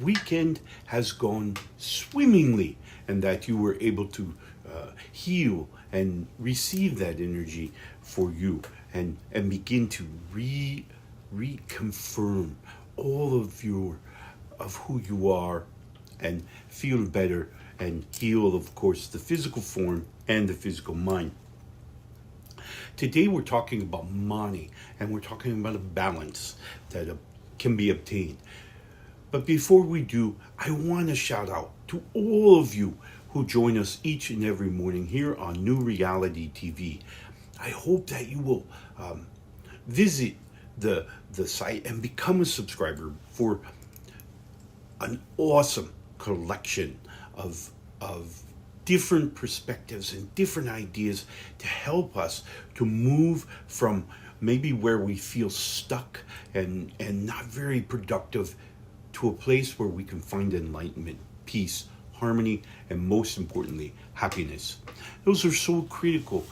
weekend has gone swimmingly and that you were able to heal and receive that energy for you and begin to reconfirm all of who you are and feel better and heal, of course, the physical form and the physical mind. Today we're talking about money, and we're talking about a balance that can be obtained. But before we do, I want to shout out to all of you who join us each and every morning here on New Reality TV. I hope that you will visit the site and become a subscriber for an awesome collection of different perspectives and different ideas to help us to move from maybe where we feel stuck and not very productive to a place where we can find enlightenment, peace, harmony, and most importantly, happiness. Those are so critical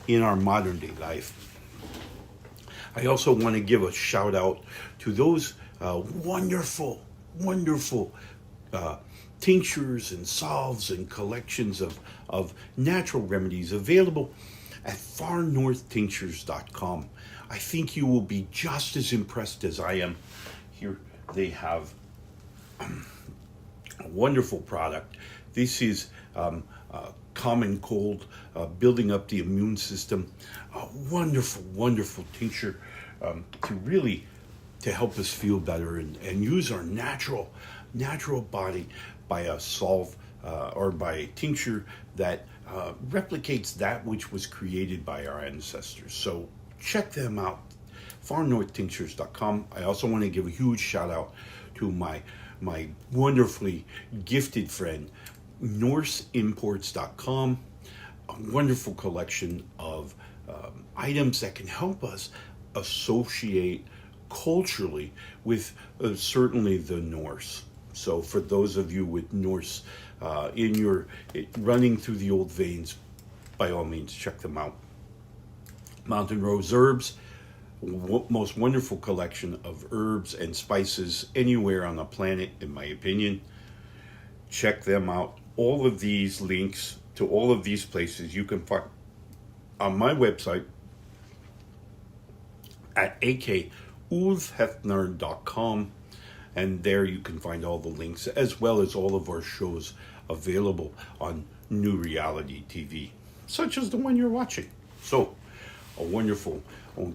in our modern day life. I also want to give a shout out to those wonderful tinctures and salves and collections of natural remedies available at farnorthtinctures.com. I think you will be just as impressed as I am. Here they have a wonderful product. This is common cold, building up the immune system. A wonderful tincture to help us feel better and use our natural body by a salve or by a tincture that replicates that which was created by our ancestors. So check them out, farnorthtinctures.com. I also want to give a huge shout out to my wonderfully gifted friend, NorseImports.com, a wonderful collection of items that can help us associate culturally with certainly the Norse. So for those of you with Norse running through the old veins, by all means, check them out. Mountain Rose Herbs, most wonderful collection of herbs and spices anywhere on the planet, in my opinion. Check them out. All of these links to all of these places you can find on my website at akulfhefner.com, and there you can find all the links as well as all of our shows available on New Reality TV, such as the one you're watching. So, a wonderful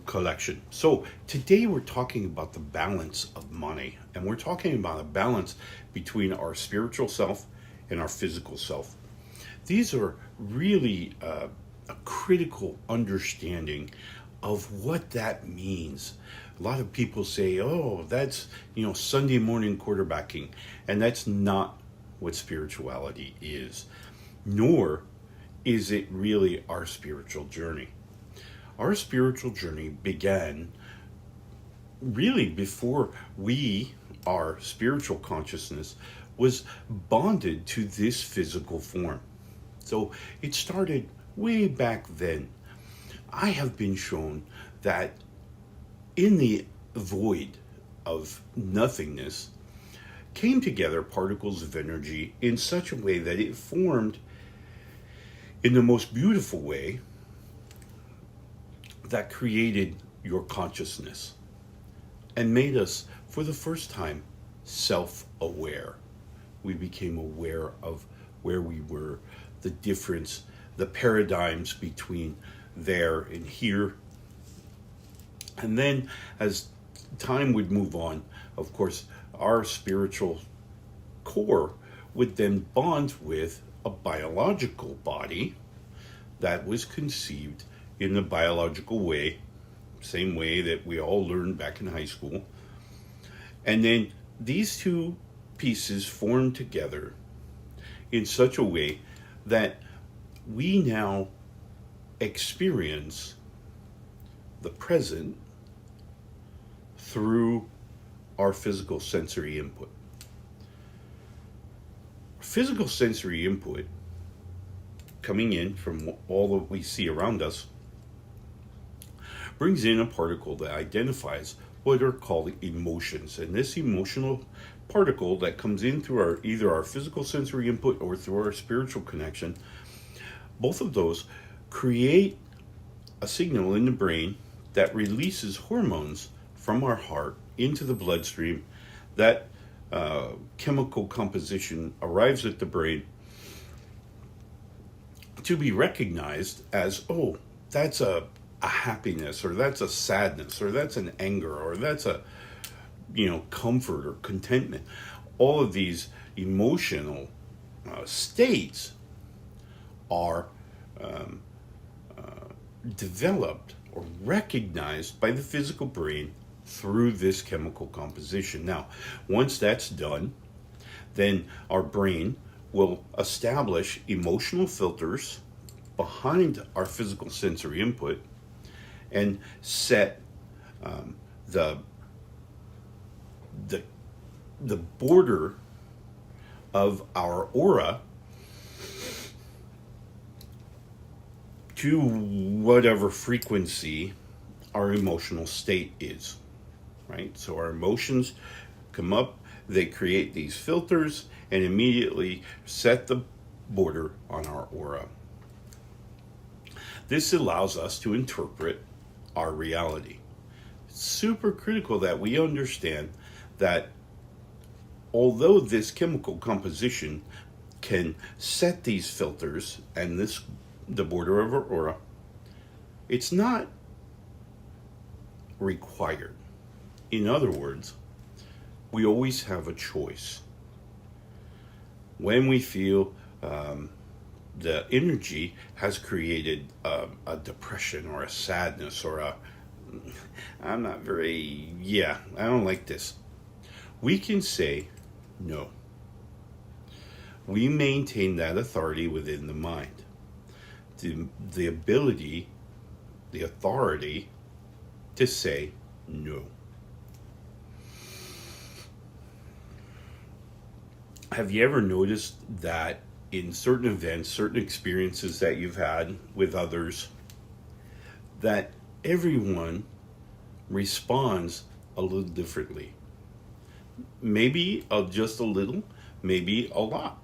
collection. So, today we're talking about the balance of money, and we're talking about a balance between our spiritual self and our physical self. These are really a critical understanding of what that means. A lot of people say, oh, that's, Sunday morning quarterbacking. And that's not what spirituality is, nor is it really our spiritual journey. Our spiritual journey began really before our spiritual consciousness was bonded to this physical form. So it started way back then. I have been shown that in the void of nothingness came together particles of energy in such a way that it formed in the most beautiful way that created your consciousness and made us, for the first time, self-aware. We became aware of where we were, the difference, the paradigms between there and here. And then as time would move on, of course, our spiritual core would then bond with a biological body that was conceived in the biological way, same way that we all learned back in high school. And then these two pieces formed together in such a way that we now experience the present through our physical sensory input. Physical sensory input coming in from all that we see around us brings in a particle that identifies what are called emotions. And this emotional particle that comes in through either our physical sensory input or through our spiritual connection, both of those create a signal in the brain that releases hormones from our heart into the bloodstream. That chemical composition arrives at the brain to be recognized as, oh, that's a happiness, or that's a sadness, or that's an anger, or that's a comfort or contentment. All of these emotional states are developed or recognized by the physical brain through this chemical composition. Now, once that's done, then our brain will establish emotional filters behind our physical sensory input and set the border of our aura to whatever frequency our emotional state is, right? So our emotions come up, they create these filters, and immediately set the border on our aura. This allows us to interpret our reality. It's super critical that we understand that although this chemical composition can set these filters and the border of our aura, it's not required. In other words, we always have a choice. When we feel the energy has created a depression or a sadness or I don't like this, we can say no. We maintain that authority within the mind. The ability, the authority to say no. Have you ever noticed that in certain events, certain experiences that you've had with others, that everyone responds a little differently? Maybe just a little, maybe a lot.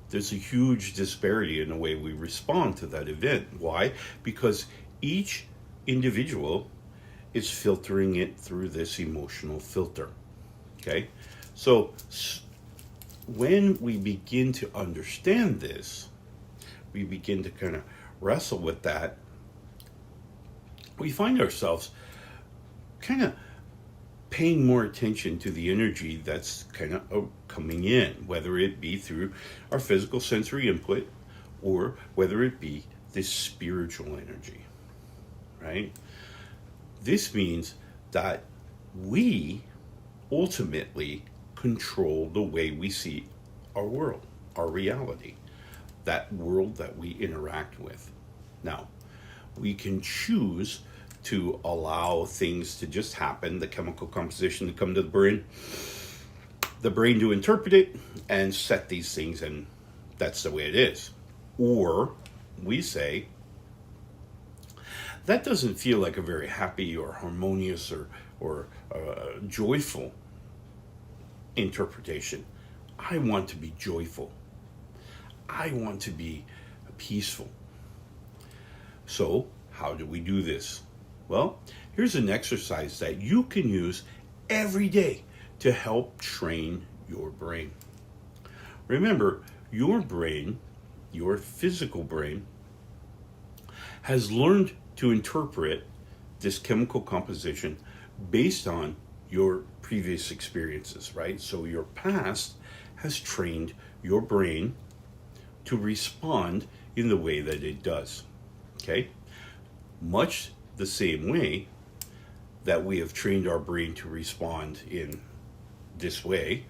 There's a huge disparity in the way we respond to that event. Why? Because each individual is filtering it through this emotional filter. Okay? So when we begin to understand this, we begin to kind of wrestle with that, we find ourselves kind of paying more attention to the energy that's kind of coming in, whether it be through our physical sensory input or whether it be this spiritual energy, right? This means that we ultimately control the way we see our world, our reality, that world that we interact with. Now, we can choose to allow things to just happen, the chemical composition to come to the brain to interpret it and set these things, and that's the way it is. Or we say, that doesn't feel like a very happy or harmonious or joyful interpretation. I want to be joyful. I want to be peaceful. So, how do we do this? Well, here's an exercise that you can use every day to help train your brain. Remember, your brain, your physical brain, has learned to interpret this chemical composition based on your previous experiences, right? So your past has trained your brain to respond in the way that it does, okay? Much the same way that we have trained our brain to respond in this way,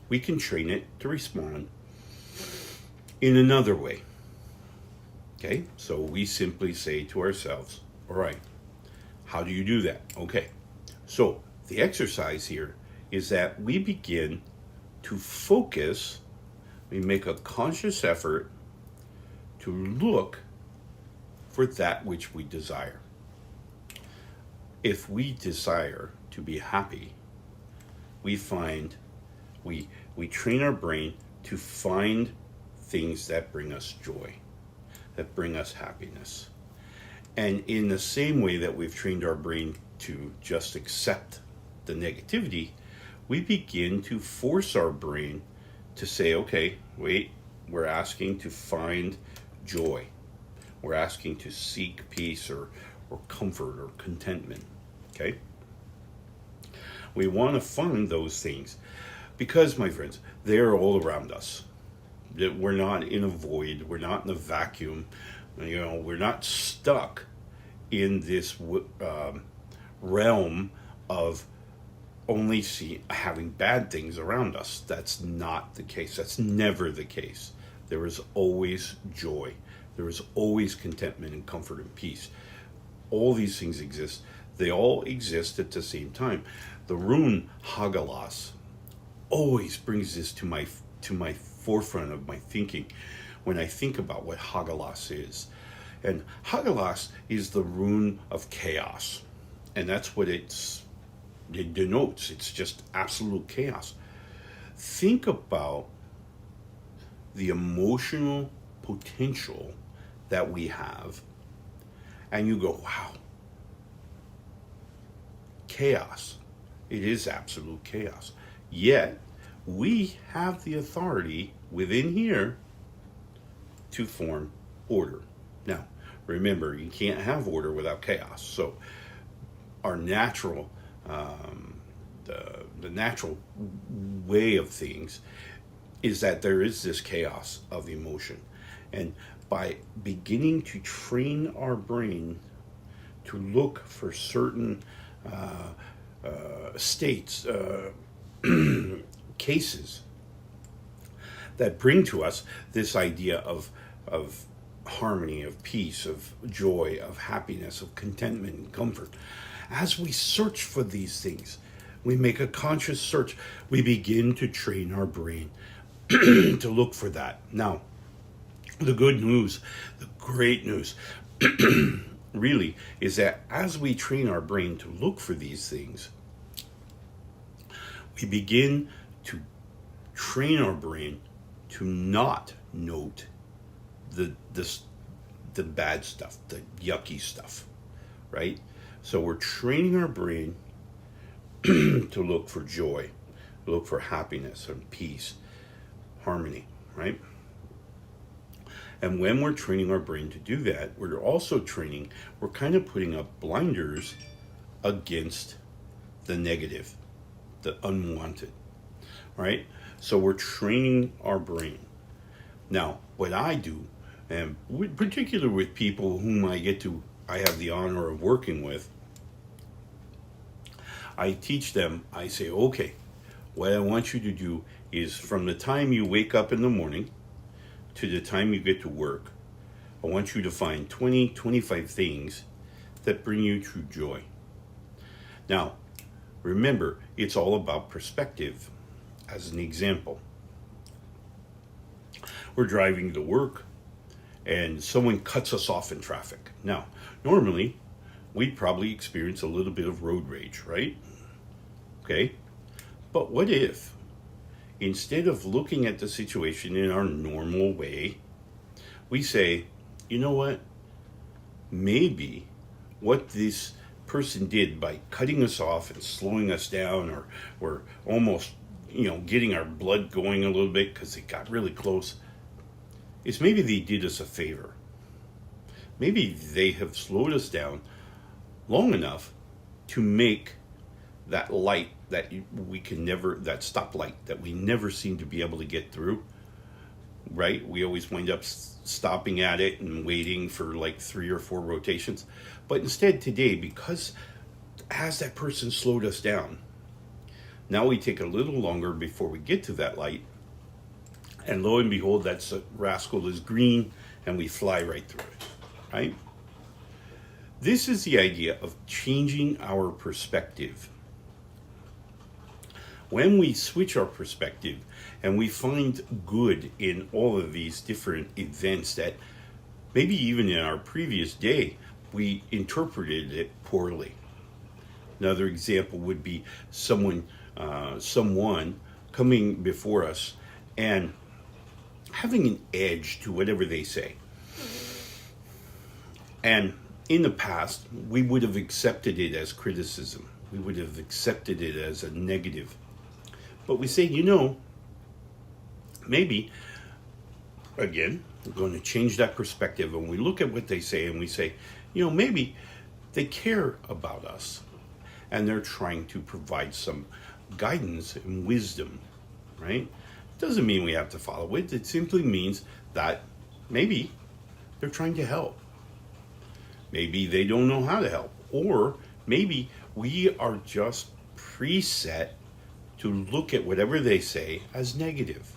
we can train it to respond in another way. Okay, so we simply say to ourselves, all right, how do you do that? Okay, so the exercise here is that we begin to focus, we make a conscious effort to look for that which we desire. If we desire to be happy, we find We train our brain to find things that bring us joy, that bring us happiness. And in the same way that we've trained our brain to just accept the negativity, we begin to force our brain to say, okay, wait, we're asking to find joy. We're asking to seek peace or comfort or contentment. Okay? We want to find those things because, my friends, they're all around us. We're not in a void. We're not in a vacuum. We're not stuck in this realm of only having bad things around us. That's not the case. That's never the case. There is always joy. There is always contentment and comfort and peace. All these things exist. They all exist at the same time. The rune Hagalas always brings this to my forefront of my thinking when I think about what Hagalas is. And Hagalas is the rune of chaos. And that's what it denotes. It's just absolute chaos. Think about the emotional potential that we have, and you go, wow, chaos. It is absolute chaos. Yet, we have the authority within here to form order. Now, remember, you can't have order without chaos. So, our natural, the natural way of things is that there is this chaos of emotion. And by beginning to train our brain to look for certain states, cases that bring to us this idea of harmony, of peace, of joy, of happiness, of contentment and comfort. As we search for these things, we make a conscious search. We begin to train our brain to look for that. Now, the good news, the great news, really, is that as we train our brain to look for these things, we begin to train our brain to not note the bad stuff, the yucky stuff, right? So we're training our brain to look for joy, look for happiness and peace, harmony, right? And when we're training our brain to do that, we're also we're kind of putting up blinders against the negative, the unwanted, right? So we're training our brain. Now, what I do, and particularly with people whom I have the honor of working with, I teach them, I say, okay, what I want you to do is from the time you wake up in the morning to the time you get to work, I want you to find 25 things that bring you true joy. Now, remember, it's all about perspective. As an example, we're driving to work and someone cuts us off in traffic. Now, normally, we'd probably experience a little bit of road rage, right? Okay? But what if, instead of looking at the situation in our normal way, we say, you know what? Maybe what this person did by cutting us off and slowing us down, or almost, getting our blood going a little bit because it got really close, is maybe they did us a favor. Maybe they have slowed us down long enough to make that light that that stoplight that we never seem to be able to get through, right? We always wind up stopping at it and waiting for like 3 or 4 rotations. But instead today, because as that person slowed us down, now we take a little longer before we get to that light. And lo and behold, that rascal is green and we fly right through it, right? This is the idea of changing our perspective. When we switch our perspective and we find good in all of these different events that maybe even in our previous day, we interpreted it poorly. Another example would be someone coming before us and having an edge to whatever they say. And in the past, we would have accepted it as criticism. We would have accepted it as a negative. But we say, maybe, again, we're going to change that perspective. And we look at what they say and we say, maybe they care about us. And they're trying to provide some guidance and wisdom, right? Doesn't mean we have to follow it. It simply means that maybe they're trying to help. Maybe they don't know how to help. Or maybe we are just preset to look at whatever they say as negative.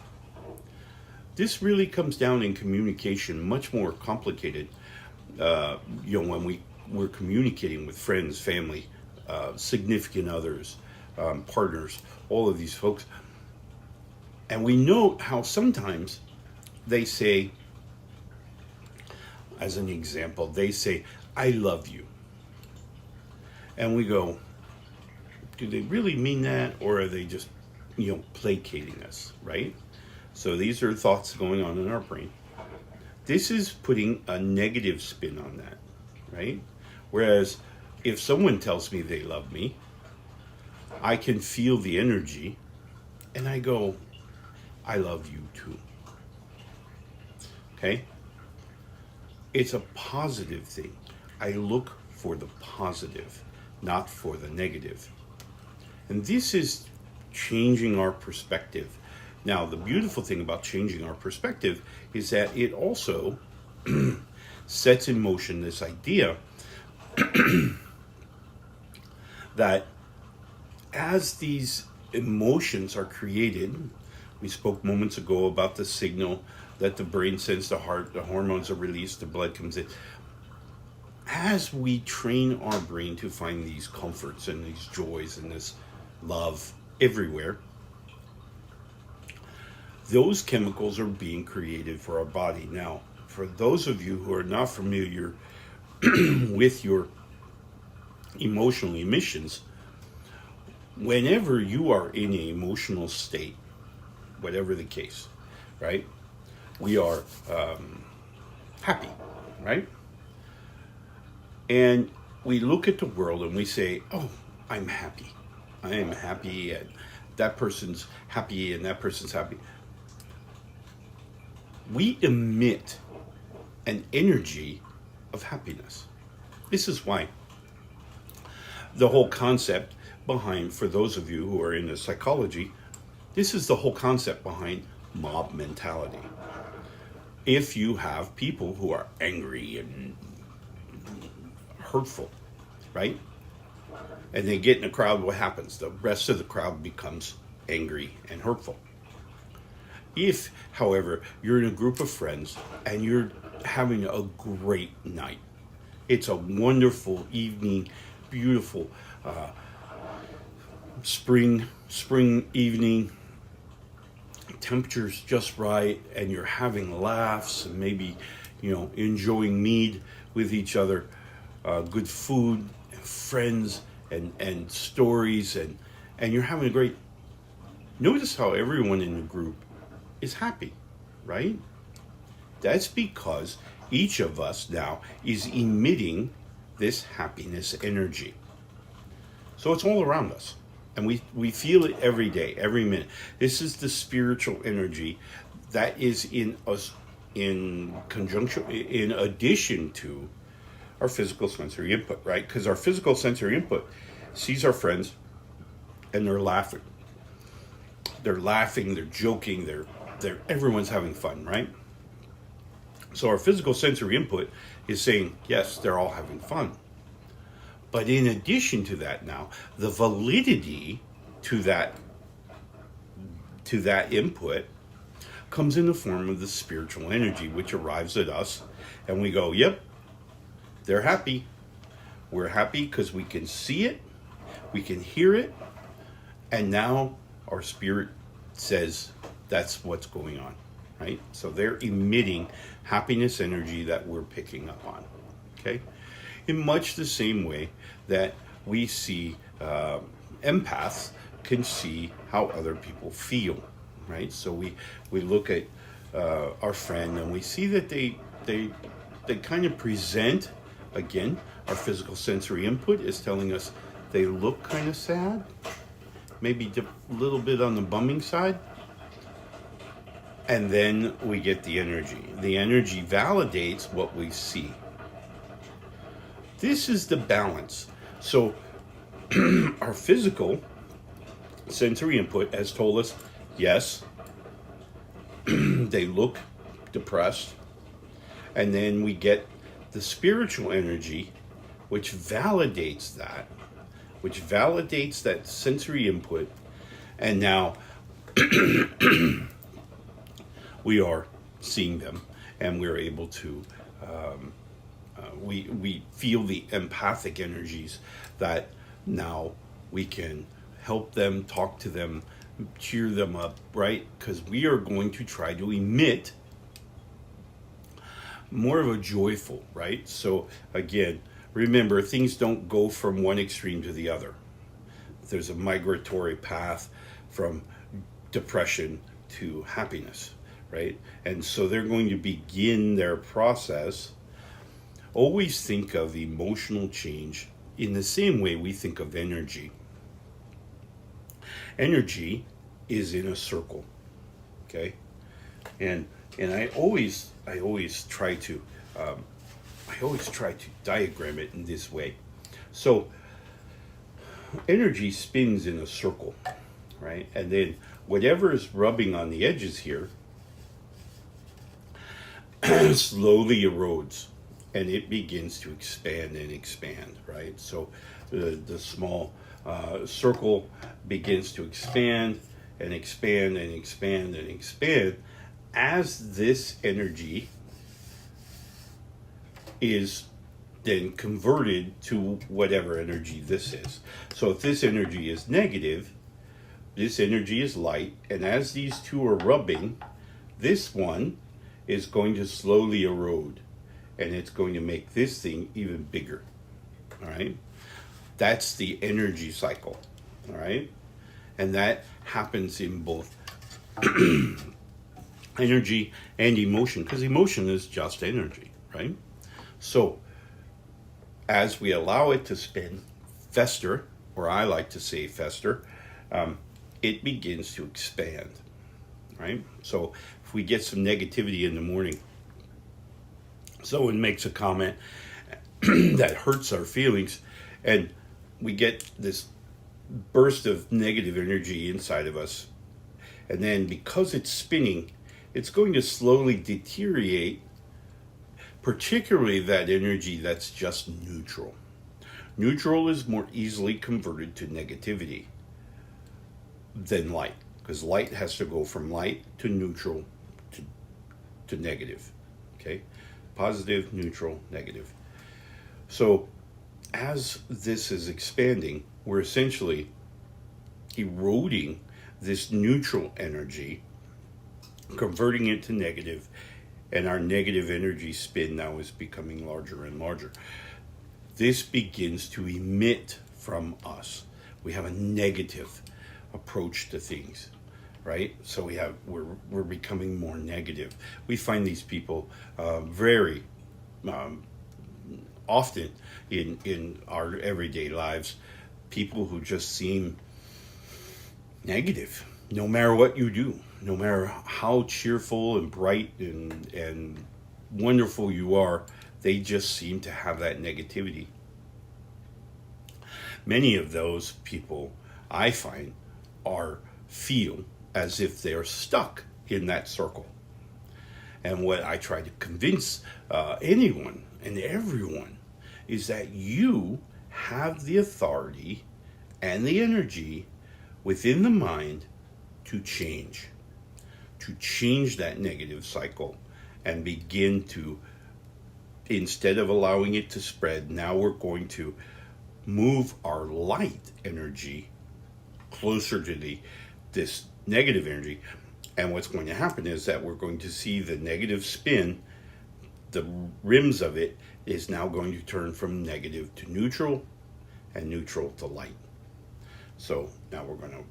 This really comes down in communication, much more complicated, when we're communicating with friends, family, significant others, partners, all of these folks. And we note how sometimes they say, as an example, they say, I love you. And we go, do they really mean that? Or are they just, placating us, right? So these are thoughts going on in our brain. This is putting a negative spin on that, right? Whereas if someone tells me they love me, I can feel the energy and I go, I love you too. Okay? It's a positive thing. I look for the positive, not for the negative. And this is changing our perspective. Now, the beautiful thing about changing our perspective is that it also sets in motion this idea that as these emotions are created, we spoke moments ago about the signal that the brain sends to heart, the hormones are released, the blood comes in. As we train our brain to find these comforts and these joys and this love everywhere, those chemicals are being created for our body. Now, for those of you who are not familiar with your emotional emissions, whenever you are in an emotional state, whatever the case, right? We are happy, right? And we look at the world and we say, oh, I'm happy. I am happy, and that person's happy, and that person's happy. We emit an energy of happiness. This is why the whole concept behind, for those of you who are into psychology, this is the whole concept behind mob mentality. If you have people who are angry and hurtful, right? And they get in a crowd, what happens? The rest of the crowd becomes angry and hurtful. If, however, you're in a group of friends and you're having a great night, it's a wonderful evening, beautiful spring evening, temperature's just right, and you're having laughs and maybe, enjoying mead with each other, good food, and friends, and stories, and you're having a great. Notice how everyone in the group is happy, right? That's because each of us now is emitting this happiness energy. So it's all around us. And we feel it every day, every minute. This is the spiritual energy that is in us in conjunction, in addition to our physical sensory input, right? Because our physical sensory input sees our friends and they're laughing. They're laughing, they're joking, they're everyone's having fun, right? So our physical sensory input is saying, yes, they're all having fun. But in addition to that now, the validity to that input comes in the form of the spiritual energy, which arrives at us, and we go, yep, they're happy. We're happy because we can see it, we can hear it, and now our spirit says that's what's going on, right? So they're emitting happiness energy that we're picking up on, okay? In much the same way that we see empaths can see how other people feel, right? So we look at our friend and we see that they kind of present, again, our physical sensory input is telling us they look kind of sad, maybe a little bit on the bumming side. And then we get the energy. The energy validates what we see. This is the balance. So our physical sensory input has told us, yes, they look depressed. And then we get the spiritual energy, which validates that sensory input. And now we are seeing them, and we're able to, we feel the empathic energies that now we can help them, talk to them, cheer them up, right? Because we are going to try to emit more of a joyful, right? So again, remember, things don't go from one extreme to the other. There's a migratory path from depression to happiness, right? And so they're going to begin their process. Always think of emotional change in the same way we think of energy. Energy is in a circle, okay? And I always try to diagram it in this way. So energy spins in a circle, right? And then whatever is rubbing on the edges here slowly erodes, and it begins to expand and expand, right? So the small circle begins to expand and expand and expand and expand as this energy is then converted to whatever energy this is. So if this energy is negative, this energy is light, and as these two are rubbing, this one is going to slowly erode, and it's going to make this thing even bigger. All right? That's the energy cycle. All right? And that happens in both energy and emotion, because emotion is just energy, right? So as we allow it to spin, fester, or I like to say fester, it begins to expand, right? So if we get some negativity in the morning, someone makes a comment that hurts our feelings, and we get this burst of negative energy inside of us, and then because it's spinning, it's going to slowly deteriorate, particularly that energy that's just neutral. Neutral is more easily converted to negativity than light, because light has to go from light to neutral to negative. Okay? Positive, neutral, negative. So as this is expanding, we're essentially eroding this neutral energy, converting it to negative, and our negative energy spin now is becoming larger and larger. This begins to emit from us. We have a negative approach to things, right? So we're becoming more negative. We find these people very often in our everyday lives, people who just seem negative, no matter what you do, no matter how cheerful and bright and wonderful you are, they just seem to have that negativity. Many of those people, I find, feel as if they're stuck in that circle. And what I try to convince anyone and everyone is that you have the authority and the energy within the mind to change that negative cycle and begin to, instead of allowing it to spread, now we're going to move our light energy closer to this negative energy. And what's going to happen is that we're going to see the negative spin, the rims of it is now going to turn from negative to neutral and neutral to light. So now we're going to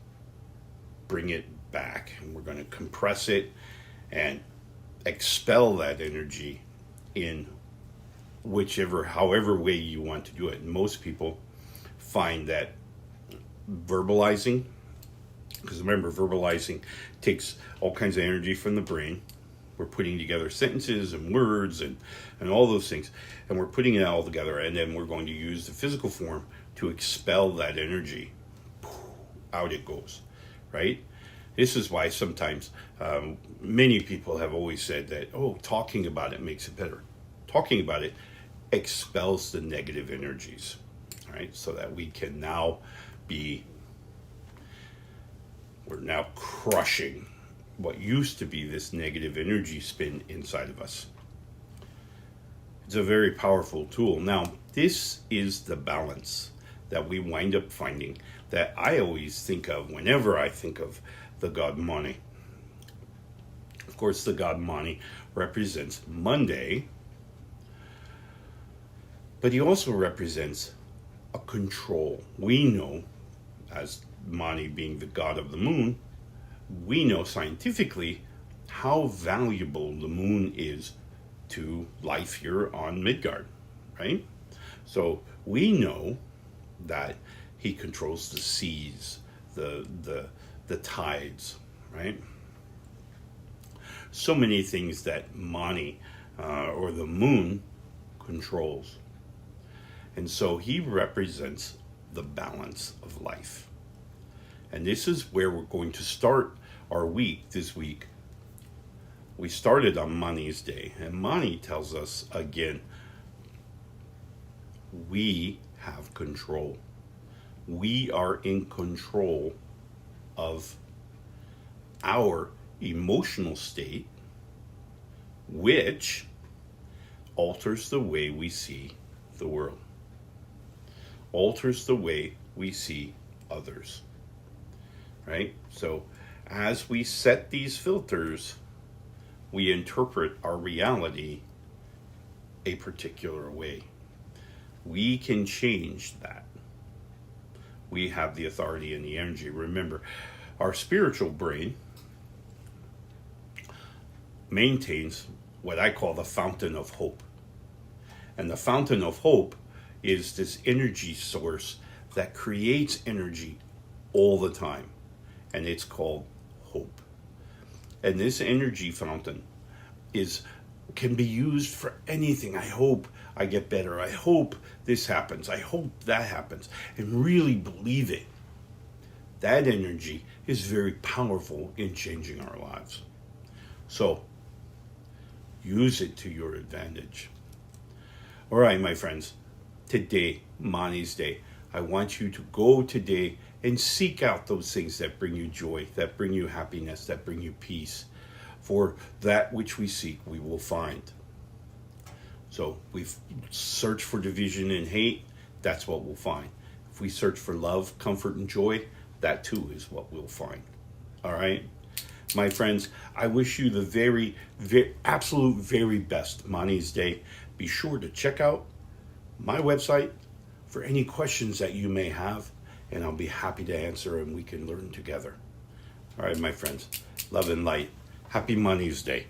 bring it back, and we're going to compress it and expel that energy in however way you want to do it. And most people find that verbalizing, because remember, verbalizing takes all kinds of energy from the brain. We're putting together sentences and words and all those things, and we're putting it all together, and then we're going to use the physical form to expel that energy. Out it goes, right? This is why sometimes many people have always said that, oh, talking about it makes it better. Talking about it expels the negative energies, right? So that we can now we're now crushing what used to be this negative energy spin inside of us. It's a very powerful tool. Now, this is the balance that we wind up finding, that I always think of whenever I think of the god Mani. Of course, the god Mani represents Monday, but he also represents a control. We know, as Mani being the god of the moon, we know scientifically how valuable the moon is to life here on Midgard, right? So we know that he controls the seas, the tides, right? So many things that Mani, or the moon, controls. And so he represents the balance of life. And this is where we're going to start our week this week. We started on Mani's day, and Mani tells us again, we have control. We are in control of our emotional state, which alters the way we see the world, alters the way we see others, right? So as we set these filters, we interpret our reality a particular way. We can change that. We have the authority and the energy. Remember, our spiritual brain maintains what I call the fountain of hope. And the fountain of hope is this energy source that creates energy all the time. And it's called hope. And this energy fountain can be used for anything. I hope I get better. I hope this happens. I hope that happens. And really believe it. That energy is very powerful in changing our lives. So, use it to your advantage. All right, my friends. Today, Mani's day. I want you to go today and seek out those things that bring you joy, that bring you happiness, that bring you peace. For that which we seek, we will find. So we've searched for division and hate, that's what we'll find. If we search for love, comfort, and joy, that too is what we'll find. All right? My friends, I wish you the very, absolute very best Mani's day. Be sure to check out my website for any questions that you may have, and I'll be happy to answer, and we can learn together. All right, my friends, love and light. Happy Mani's Day.